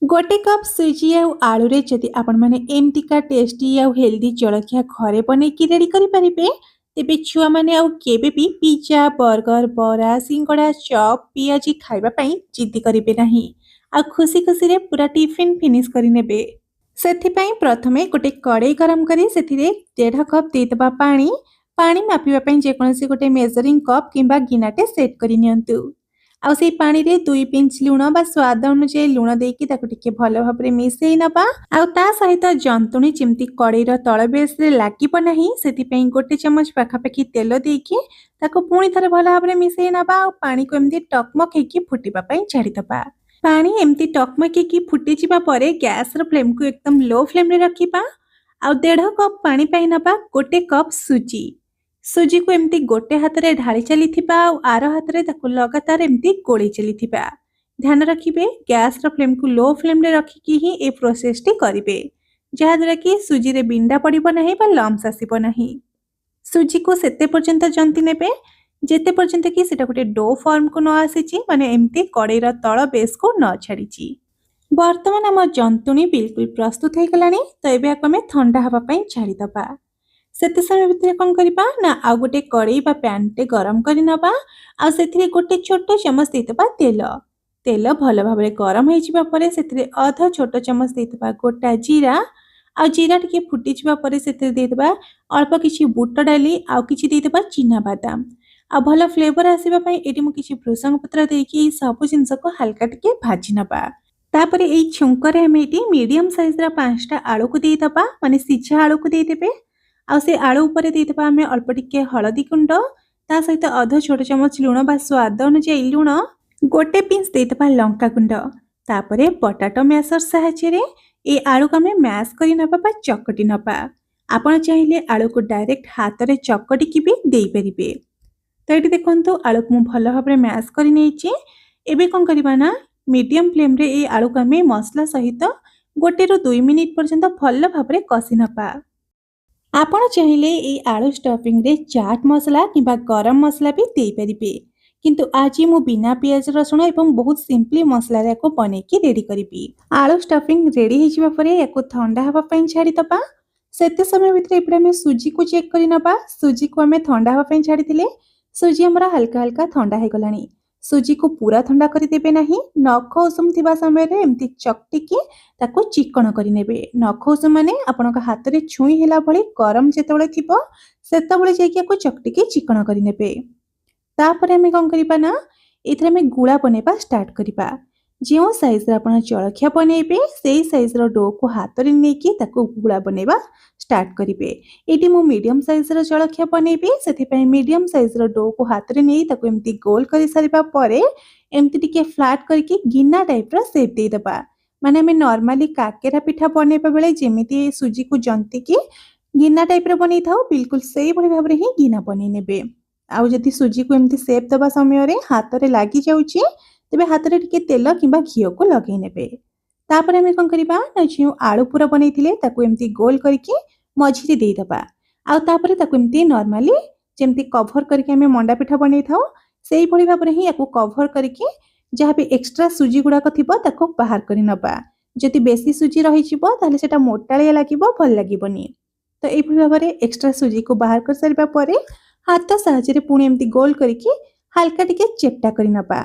गोटे कप सुजी आउ आलू रे जदि आपण माने एमतिका टेस्टी आउ हेल्दी जलखिया घरे बनैकी रेडी करि परिबे तेबे छुआ माने आउ केबे भी पिज्जा बर्गर बरा सिंगड़ा चॉप पियाजी खाइबा पई जिद्दी करिवे नाही आ खुशी खुशी रे पूरा टिफिन फिनिश करि नेबे। ସେଥିପାଇଁ ପ୍ରଥମେ ଗୋଟେ କଡ଼େଇ ଗରମ କରି ସେଥିରେ 1.5 କପ୍ ଦେଇଦେବା ପାଣି। ପାଣି ମାପିବା ପାଇଁ ଯେକୌଣସି ଗୋଟେ ମେଜରିଂ କପ୍ କିମ୍ବା ଗିନାଟେ ସେଟ୍ କରି ନିଅନ୍ତୁ। ଆଉ ସେଇ ପାଣିରେ 2 ପିଞ୍ଚ ଲୁଣ ବା ସ୍ୱାଦ ଅନୁଯାୟୀ ଲୁଣ ଦେଇକି ତାକୁ ଟିକେ ଭଲ ଭାବରେ ମିଶେଇ ନବା। ଆଉ ତା ସହିତ ଜନ୍ତୁଣି ଯେମିତି କଡ଼େଇର ତଳ ବେସରେ ଲାଗିବ ନାହିଁ ସେଥିପାଇଁ 1 ଚାମଚ ପାଖାପାଖି ତେଲ ଦେଇକି ତାକୁ ପୁଣି ଥରେ ଭଲ ଭାବରେ ମିଶେଇ ନବା। ଆଉ ପାଣିକୁ ଏମିତି ଟକମକ ହେଇକି ଫୁଟିବା ପାଇଁ ଛାଡ଼ିଦବା। ପାଣି ଏମିତି ଟକମକିକି ଫୁଟିଯିବା ପରେ ଗ୍ୟାସର ଫ୍ଲେମ୍‌କୁ ଏକଦମ ଲୋ ଫ୍ଲେମ୍‌ରେ ରଖିବା। ଆଉ 1.5 କପ୍ ପାଣି ପାଇଁ ନେବା 1 କପ୍ ସୁଜି। ସୁଜିକୁ ଏମିତି ଗୋଟେ ହାତରେ ଢାଳି ଚାଲିଥିବା ଆଉ ଆର ହାତରେ ତାକୁ ଲଗାତାର ଏମିତି ଗୋଳେଇ ଚାଲିଥିବା। ଧ୍ୟାନ ରଖିବେ ଗ୍ୟାସର ଫ୍ଲେମ୍‌କୁ ଲୋ ଫ୍ଲେମ୍‌ରେ ରଖିକି ହିଁ ଏ ପ୍ରୋସେସଟି କରିବେ, ଯାହାଦ୍ୱାରା କି ସୁଜିରେ ବିଣ୍ଡା ପଡ଼ିବ ନାହିଁ ବା ଲମ୍ପସ୍ ଆସିବ ନାହିଁ। ସୁଜିକୁ ସେତେ ପର୍ଯ୍ୟନ୍ତ ଜନ୍ତି ନେବେ ଯେତେ ପର୍ଯ୍ୟନ୍ତ କି ସେଟା ଗୋଟେ ଡୋ ଫର୍ମକୁ ନ ଆସିଛି, ମାନେ ଏମିତି କଡ଼େଇର ତଳ ବେସକୁ ନ ଛାଡ଼ିଛି। ବର୍ତ୍ତମାନ ଆମ ଜନ୍ତୁଣି ବିଲକୁଲ ପ୍ରସ୍ତୁତ ହେଇଗଲାଣି। ତ ଏବେ ଆକୁ ଆମେ ଥଣ୍ଡା ହେବା ପାଇଁ ଛାଡ଼ିଦେବା। ସେତେ ସମୟ ଭିତରେ କ'ଣ କରିବା ନା ଆଉ ଗୋଟେ କଡ଼େଇ ବା ପ୍ୟାନ୍‌ଟେ ଗରମ କରି ନେବା। ଆଉ ସେଥିରେ ଗୋଟେ ଛୋଟ ଚାମଚ ଦେଇଦେବା ତେଲ। ତେଲ ଭଲ ଭାବରେ ଗରମ ହେଇଯିବା ପରେ ସେଥିରେ ଅଧ ଛୋଟ ଚାମଚ ଦେଇଦେବା ଗୋଟା ଜିରା। ଆଉ ଜିରା ଟିକେ ଫୁଟିଯିବା ପରେ ସେଥିରେ ଦେଇଦେବା ଅଳ୍ପ କିଛି ବୁଟ ଡାଲି ଆଉ କିଛି ଦେଇଦେବା ଚିନାବାଦାମ। ଆଉ ଭଲ ଫ୍ଲେଭର ଆସିବା ପାଇଁ ଏଠି ମୁଁ କିଛି ଭୃଷଙ୍ଗ ପତ୍ର ଦେଇକି ଏଇ ସବୁ ଜିନିଷକୁ ହାଲକା ଟିକେ ଭାଜି ନେବା। ତାପରେ ଏଇ ଛୁଙ୍କରେ ଆମେ ଏଠି ମିଡିୟମ ସାଇଜର 5ଟା ଆଳୁକୁ ଦେଇଦେବା, ମାନେ ସିଝା ଆଳୁକୁ ଦେଇଦେବେ। ଆଉ ସେ ଆଳୁ ଉପରେ ଦେଇଦେବା ଆମେ ଅଳ୍ପ ଟିକେ ହଳଦୀ ଗୁଣ୍ଡ, ତା ସହିତ ଅଧ ଛୋଟ ଚାମଚ ଲୁଣ ବା ସ୍ୱାଦ ଅନୁଯାୟୀ ଲୁଣ, ଗୋଟେ ପିଞ୍ଚ ଦେଇଦେବା ଲଙ୍କା ଗୁଣ୍ଡ। ତାପରେ ପଟାଟୋ ମ୍ୟାସର ସାହାଯ୍ୟରେ এই ଆଳୁକୁ ଆମେ ମ୍ୟାସ୍ କରି ନେବା ବା ଚକଟି ନେବା। ଆପଣ ଚାହିଁଲେ ଆଳୁକୁ ଡାଇରେକ୍ଟ ହାତରେ ଚକଟିକି ବି ଦେଇପାରିବେ। ତ ଏଠି ଦେଖନ୍ତୁ ଆଳୁକୁ ମୁଁ ଭଲ ଭାବରେ ମ୍ୟାସ୍ କରି ନେଇଛି। ଏବେ କ'ଣ କରିବା ନା ମିଡିୟମ ଫ୍ଲେମ୍‌ରେ এই ଆଳୁକୁ ଆମେ ମସଲା ସହିତ 1ରୁ 2 ମିନିଟ୍ ପର୍ଯ୍ୟନ୍ତ ଭଲ ଭାବରେ କଷି ନେବା। ଆପଣ ଚାହିଁଲେ এই ଆଳୁ ଷ୍ଟଫିଂରେ ଚାଟ୍ ମସଲା କିମ୍ବା ଗରମ ମସଲା ବି ଦେଇପାରିବେ, କିନ୍ତୁ ଆଜି ମୁଁ ବିନା ପିଆଜ ରସୁଣ ଏବଂ ବହୁତ ସିମ୍ପଲି ମସଲାରେ ୟାକୁ ବନେଇକି ରେଡ଼ି କରିବି। ଆଳୁ ଷ୍ଟଫିଂ ରେଡ଼ି ହେଇଯିବା ପରେ ୟାକୁ ଥଣ୍ଡା ହେବା ପାଇଁ ଛାଡ଼ିଦେବା। ସେତେ ସମୟ ଭିତରେ ଏପଟେ ଆମେ ସୁଜିକୁ ଚେକ୍ କରି ନେବା। ସୁଜିକୁ ଆମେ ଥଣ୍ଡା ହେବା ପାଇଁ ଛାଡ଼ିଥିଲେ ସୁଜି ଆମର ହାଲକା ହାଲକା ଥଣ୍ଡା ହେଇଗଲାଣି। ସୁଜିକୁ ପୁରା ଥଣ୍ଡା କରିଦେବେ ନାହିଁ। ନଖ ଉଷୁମ ଥିବା ସମୟରେ ଏମିତି ଚକଟିକି ତାକୁ ଚିକଣ କରିନେବେ। ନଖ ଉଷୁମ ମାନେ ଆପଣଙ୍କ ହାତରେ ଛୁଇଁ ହେଲା ଭଳି ଗରମ ଯେତେବେଳେ ଥିବ ସେତେବେଳେ ଯାଇକି ୟାକୁ ଚକଟିକି ଚିକଣ କରିନେବେ। ତାପରେ ଆମେ କ'ଣ କରିବା ନା ଏଥିରେ ଆମେ ଗୁଳା ବନେଇବା ଷ୍ଟାର୍ଟ କରିବା। ଯେଉଁ ସାଇଜରେ ଆପଣ ଜଳଖିଆ ବନେଇବେ ସେଇ ସାଇଜର ଡୋକୁ ହାତରେ ନେଇକି ତାକୁ ଗୁଳା ବନେଇବା ଷ୍ଟାର୍ଟ କରିବେ। ଏଠି ମୁଁ ମିଡିୟମ ସାଇଜର ଜଳଖିଆ ବନେଇବି, ସେଥିପାଇଁ ମିଡିୟମ ସାଇଜର ଡୋକୁ ହାତରେ ନେଇ ତାକୁ ଏମିତି ଗୋଲ କରିସାରିବା ପରେ ଏମିତି ଟିକେ ଫ୍ଲାଟ୍ କରିକି ଗିନା ଟାଇପ୍‌ର ସେପ୍ ଦେଇଦେବା। ମାନେ ଆମେ ନର୍ମାଲି କାକେରା ପିଠା ବନେଇବା ବେଳେ ଯେମିତି ସୁଜିକୁ ଜନ୍ତିକି ଗିନା ଟାଇପ୍‌ର ବନେଇଥାଉ ବିଲକୁଲ ସେଇଭଳି ଭାବରେ ହିଁ ଗିନା ବନେଇ ନେବେ। ଆଉ ଯଦି ସୁଜିକୁ ଏମିତି ସେପ୍ ଦେବା ସମୟରେ ହାତରେ ଲାଗିଯାଉଛି ତେବେ ହାତରେ ଟିକେ ତେଲ କିମ୍ବା ଘିଅକୁ ଲଗେଇ ନେବେ। ତାପରେ ଆମେ କ'ଣ କରିବା ନା ଯେଉଁ ଆଳୁ ପୁର ବନେଇଥିଲେ ତାକୁ ଏମିତି ଗୋଲ କରିକି ମଝିରେ ଦେଇଦେବା। ଆଉ ତାପରେ ତାକୁ ଏମିତି ନର୍ମାଲି ଯେମିତି କଭର କରିକି ଆମେ ମଣ୍ଡା ପିଠା ବନେଇଥାଉ ସେଇଭଳି ଭାବରେ ହିଁ ୟାକୁ କଭର କରିକି ଯାହା ବି ଏକ୍ସଟ୍ରା ସୁଜି ଗୁଡ଼ାକ ଥିବ ତାକୁ ବାହାର କରି ନେବା। ଯଦି ବେଶୀ ସୁଜି ରହିଯିବ ତାହେଲେ ସେଟା ମୋଟାଳିଆ ଲାଗିବ, ଭଲ ଲାଗିବନି। ତ ଏଇଭଳି ଭାବରେ ଏକ୍ସଟ୍ରା ସୁଜିକୁ ବାହାର କରିସାରିବା ପରେ ହାତ ସାହାଯ୍ୟରେ ପୁଣି ଏମିତି ଗୋଲ କରିକି ହାଲକା ଟିକେ ଚେପ୍ଟା କରି ନେବା।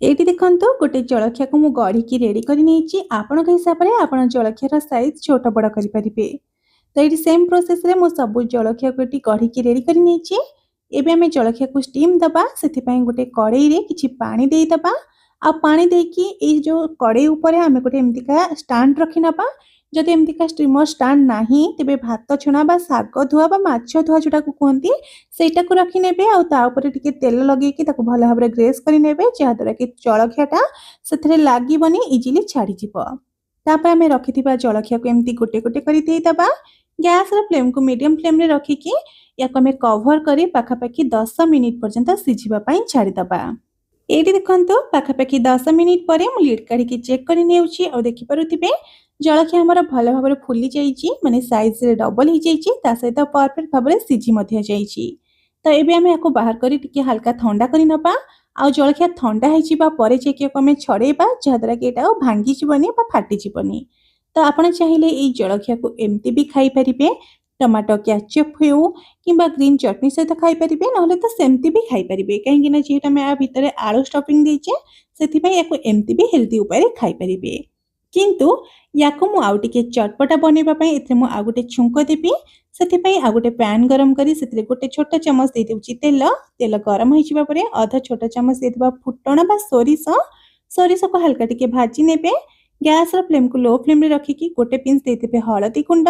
ଏଇଠି ଦେଖନ୍ତୁ ଗୋଟେ ଜଳଖିଆକୁ ମୁଁ ଗଢ଼ିକି ରେଡ଼ି କରି ନେଇଛି। ଆପଣଙ୍କ ହିସାବରେ ଆପଣ ଜଳଖିଆର ସାଇଜ୍ ଛୋଟ ବଡ଼ କରିପାରିବେ। ତ ଏଇଠି ସେମ୍ ପ୍ରୋସେସରେ ମୁଁ ସବୁ ଜଳଖିଆକୁ ଏଠି ଗଢ଼ିକି ରେଡ଼ି କରି ନେଇଛି। ଏବେ ଆମେ ଜଳଖିଆକୁ ଷ୍ଟିମ୍ ଦେବା। ସେଥିପାଇଁ ଗୋଟେ କଡ଼େଇରେ କିଛି ପାଣି ଦେଇଦେବା। ଆଉ ପାଣି ଦେଇକି ଏଇ ଯେଉଁ କଡ଼େଇ ଉପରେ ଆମେ ଗୋଟେ ଏମିତିକା ଷ୍ଟାଣ୍ଡ ରଖିନେବା। ଯଦି ଏମିତିକା ଷ୍ଟିମର ଷ୍ଟାଣ୍ଡ ନାହିଁ ତେବେ ଭାତ ଛଣା ବା ଶାଗ ଧୁଆ ବା ମାଛ ଧୁଆ ଯେଉଁଟାକୁ କୁହନ୍ତି ସେଇଟାକୁ ରଖିନେବେ। ଆଉ ତା ଉପରେ ଟିକେ ତେଲ ଲଗେଇକି ତାକୁ ଭଲ ଭାବରେ ଗ୍ରେସ୍ କରିନେବେ, ଯାହାଦ୍ୱାରା କି ଜଳଖିଆଟା ସେଥିରେ ଲାଗିବନି, ଇଜିଲି ଛାଡ଼ିଯିବ। ତାପରେ ଆମେ ରଖିଥିବା ଜଳଖିଆକୁ ଏମିତି ଗୋଟେ ଗୋଟେ କରି ଦେଇଦେବା। ଗ୍ୟାସର ଫ୍ଲେମ୍‌କୁ ମିଡିୟମ ଫ୍ଲେମ୍‌ରେ ରଖିକି ୟାକୁ ଆମେ କଭର କରି ପାଖାପାଖି 10 ମିନିଟ୍ ପର୍ଯ୍ୟନ୍ତ ସିଝିବା ପାଇଁ ଛାଡ଼ିଦେବା। ଏଇଠି ଦେଖନ୍ତୁ ପାଖାପାଖି 10 ମିନିଟ୍ ପରେ ମୁଁ ଲିଡ୍ କାଢ଼ିକି ଚେକ୍ କରି ନେଉଛି। ଆଉ ଦେଖିପାରୁଥିବେ ଜଳଖିଆ ଆମର ଭଲ ଭାବରେ ଫୁଲି ଯାଇଛି, ମାନେ ସାଇଜରେ ଡବଲ ହେଇଯାଇଛି, ତା ସହିତ ପରଫେକ୍ଟ ଭାବରେ ସିଝି ମଧ୍ୟ ଯାଇଛି। ତ ଏବେ ଆମେ ୟାକୁ ବାହାର କରି ଟିକେ ହାଲକା ଥଣ୍ଡା କରି ନେବା। ଆଉ ଜଳଖିଆ ଥଣ୍ଡା ହେଇଯିବା ପରେ ଯାଇକି ଆକୁ ଆମେ ଛଡ଼େଇବା, ଯାହାଦ୍ୱାରା କି ଏଇଟା ଆଉ ଭାଙ୍ଗିଯିବନି ବା ଫାଟିଯିବନି। ତ ଆପଣ ଚାହିଁଲେ ଏଇ ଜଳଖିଆକୁ ଏମିତି ବି ଖାଇପାରିବେ, ଟମାଟୋ କ୍ୟାଚଅପ୍ ହେଉ କିମ୍ବା ଗ୍ରୀନ୍ ଚଟନି ସହିତ ଖାଇପାରିବେ, ନହେଲେ ତ ସେମିତି ବି ଖାଇପାରିବେ। କାହିଁକିନା ଯେହେତୁ ଆମେ ଆ ଭିତରେ ଆଳୁ ଷ୍ଟଫିଂ ଦେଇଛେ, ସେଥିପାଇଁ ୟାକୁ ଏମିତି ବି ହେଲ୍ଦି ଉପାୟରେ ଖାଇପାରିବେ। କିନ୍ତୁ ୟାକୁ ମୁଁ ଆଉ ଟିକେ ଚଟପଟା ବନେଇବା ପାଇଁ ଏଥିରେ ମୁଁ ଆଉ ଗୋଟେ ଛୁଙ୍କ ଦେବି। ସେଥିପାଇଁ ଆଉ ଗୋଟେ ପ୍ୟାନ୍ ଗରମ କରି ସେଥିରେ ଗୋଟେ ଛୋଟ ଚାମଚ ଦେଇଦେଉଛି ତେଲ। ତେଲ ଗରମ ହେଇଯିବା ପରେ ଅଧା ଛୋଟ ଚାମଚ ଦେଇଥିବା ଫୁଟଣ ବା ସୋରିଷ, ସୋରିଷକୁ ହାଲକା ଟିକେ ଭାଜି ନେବେ। ଗ୍ୟାସର ଫ୍ଲେମ୍‌କୁ ଲୋ ଫ୍ଲେମ୍‌ରେ ରଖିକି ଗୋଟେ ପିଞ୍ଚ ଦେଇଦେବେ ହଳଦୀ ଗୁଣ୍ଡ,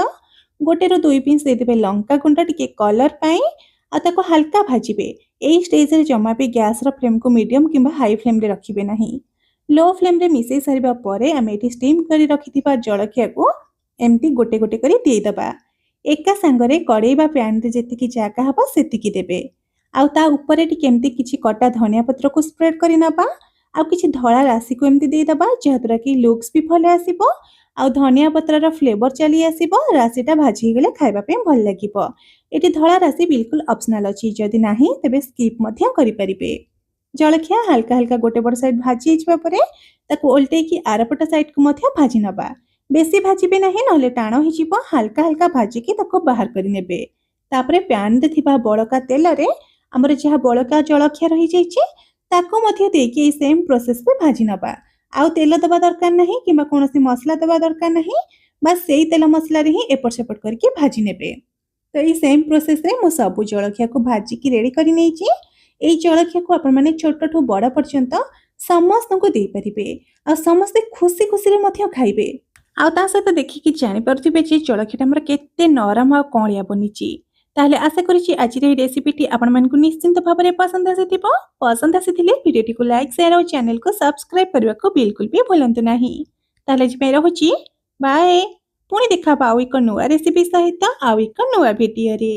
1ରୁ 2 ପିଞ୍ଚ ଦେଇଦେବେ ଲଙ୍କା ଗୁଣ୍ଡ ଟିକେ କଲର୍ ପାଇଁ, ଆଉ ତାକୁ ହାଲକା ଭାଜିବେ। ଏଇ ଷ୍ଟେଜ୍‌ରେ ଜମା ବି ଗ୍ୟାସର ଫ୍ଲେମ୍‌କୁ ମିଡିୟମ୍ କିମ୍ବା ହାଇ ଫ୍ଲେମ୍‌ରେ ରଖିବେ ନାହିଁ। ଲୋ ଫ୍ଲେମ୍‌ରେ ମିଶାଇ ସାରିବା ପରେ ଆମେ ଏଠି ଷ୍ଟିମ୍ କରି ରଖିଥିବା ଜଳଖିଆକୁ ଏମିତି ଗୋଟେ ଗୋଟେ କରି ଦେଇଦେବା। ଏକା ସାଙ୍ଗରେ କଡ଼େଇ ବା ପ୍ୟାନ୍‌ରେ ଯେତିକି ଜାଗା ହେବ ସେତିକି ଦେବେ। ଆଉ ତା ଉପରେ ଟିକେ ଏମିତି କିଛି କଟା ଧନିଆ ପତ୍ରକୁ ସ୍ପ୍ରେଡ୍ କରି ନେବା। ଆଉ କିଛି ଧଳା ରାଶିକୁ ଏମିତି ଦେଇଦେବା, ଯାହାଦ୍ୱାରା କି ଲୁକ୍ସ ବି ଭଲ ଆସିବ। ଆଉ ଧନିଆ ପତ୍ରର ଫ୍ଲେଭର ଚାଲି ଆସିବ। ରାଶିଟା ଭାଜି ହେଇଗଲେ ଖାଇବା ପାଇଁ ଭଲ ଲାଗିବ। ଏଠି ଧଳା ରାଶି ବିଲକୁଲ ଅପସନାଲ୍ ଅଛି। ଯଦି ନାହିଁ ତେବେ ସ୍କିପ୍ ମଧ୍ୟ କରିପାରିବେ। ଜଳଖିଆ ହାଲକା ହାଲକା ଗୋଟେ ପଟ ସାଇଡ୍ ଭାଜି ହେଇଯିବା ପରେ ତାକୁ ଓଲଟେଇକି ଆରପଟ ସାଇଡ୍‌କୁ ମଧ୍ୟ ଭାଜି ନେବା। ବେଶୀ ଭାଜିବେ ନାହିଁ, ନହେଲେ ଟାଣ ହେଇଯିବ। ହାଲକା ହାଲକା ଭାଜିକି ତାକୁ ବାହାର କରିନେବେ। ତାପରେ ପ୍ୟାନ୍‌ରେ ଥିବା ବଳକା ତେଲରେ ଆମର ଯାହା ବଳକା ଜଳଖିଆ ରହିଯାଇଛି, ତାକୁ ମଧ୍ୟ ଦେଇକି ଏଇ ସେମ୍ ପ୍ରୋସେସ୍‌ରେ ଭାଜି ନେବା। ଆଉ ତେଲ ଦେବା ଦରକାର ନାହିଁ କିମ୍ବା କୌଣସି ମସଲା ଦେବା ଦରକାର ନାହିଁ। ବାସ୍ ସେଇ ତେଲ ମସଲାରେ ହିଁ ଏପଟ ସେପଟ କରିକି ଭାଜି ନେବେ। ତ ଏଇ ସେମ୍ ପ୍ରୋସେସ୍‌ରେ ମୁଁ ସବୁ ଜଳଖିଆକୁ ଭାଜିକି ରେଡି କରି ନେଇଛି। ଏଇ ଜଳଖିଆକୁ ଆପଣମାନେ ଛୋଟଠୁ ବଡ଼ ପର୍ଯ୍ୟନ୍ତ ସମସ୍ତଙ୍କୁ ଦେଇପାରିବେ। ଆଉ ସମସ୍ତେ ଖୁସି ଖୁସିରେ ମଧ୍ୟ ଖାଇବେ। ଆଉ ତା ସହିତ ଦେଖିକି ଜାଣିପାରୁଥିବେ ଯେ ଜଳଖିଆଟା ଆମର କେତେ ନରମ ଆଉ କଅଁଳିଆ ବନିଛି। ତାହେଲେ ଆଶା କରୁଛି ଆଜିର ଏହି ରେସିପିଟି ଆପଣମାନଙ୍କୁ ନିଶ୍ଚିନ୍ତ ଭାବରେ ପସନ୍ଦ ଆସିଥିବ। ପସନ୍ଦ ଆସିଥିଲେ ଭିଡିଓଟିକୁ ଲାଇକ୍, ସେୟାର ଆଉ ଚ୍ୟାନେଲକୁ ସବସ୍କ୍ରାଇବ୍ କରିବାକୁ ବିଲକୁଲ ବି ଭୁଲନ୍ତୁ ନାହିଁ। ତାହେଲେ ଆଜି ପାଇଁ ରହୁଛି। ବାଏ। ପୁଣି ଦେଖା ହବା ଆଉ ଏକ ନୂଆ ରେସିପି ସହିତ ଆଉ ଏକ ନୂଆ ଭିଡିଓରେ।